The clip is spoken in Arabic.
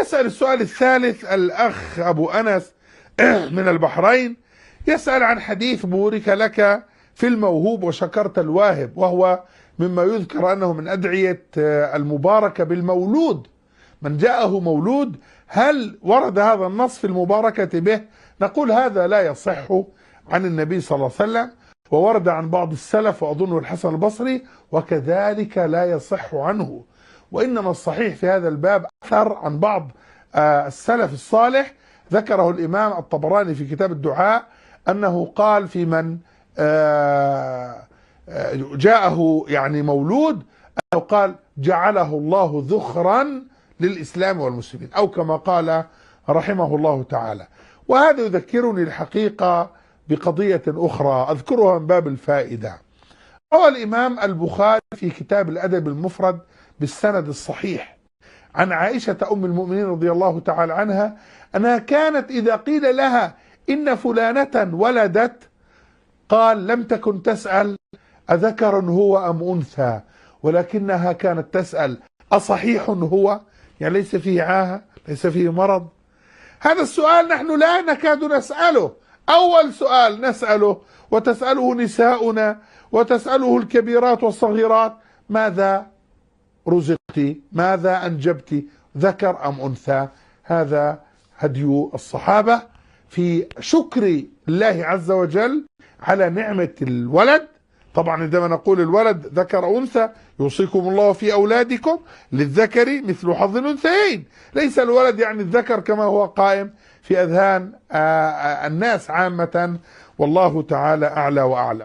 يسأل السؤال الثالث الأخ أبو أنس من البحرين، يسأل عن حديث بورك لك في الموهوب وشكرت الواهب، وهو مما يذكر أنه من أدعية المباركة بالمولود، من جاءه مولود، هل ورد هذا النص في المباركة به؟ نقول هذا لا يصح عن النبي صلى الله عليه وسلم، وورد عن بعض السلف وأظنه الحسن البصري، وكذلك لا يصح عنه. وإنما الصحيح في هذا الباب أثر عن بعض السلف الصالح ذكره الإمام الطبراني في كتاب الدعاء، أنه قال في من جاءه يعني مولود، أو قال جعله الله ذخرا للإسلام والمسلمين، أو كما قال رحمه الله تعالى. وهذا يذكرني الحقيقة بقضية أخرى أذكرها من باب الفائدة. روى الإمام البخاري في كتاب الأدب المفرد بالسند الصحيح عن عائشة أم المؤمنين رضي الله تعالى عنها أنها كانت إذا قيل لها إن فلانة ولدت قال لم تكن تسأل أذكر هو أم أنثى، ولكنها كانت تسأل أصحيح هو، يعني ليس فيه عاهة، ليس فيه مرض. هذا السؤال نحن لا نكاد نسأله، أول سؤال نسأله وتسأله نساؤنا وتسأله الكبيرات والصغيرات: ماذا رزقت؟ ماذا أنجبت؟ ذكر أم أنثى؟ هذا هدي الصحابة في شكر الله عز وجل على نعمة الولد. طبعا عندما نقول الولد ذكر أو أنثى، يوصيكم الله في أولادكم للذكر مثل حظ الأنثيين، ليس الولد يعني الذكر كما هو قائم في أذهان الناس عامة، والله تعالى أعلى وأعلم.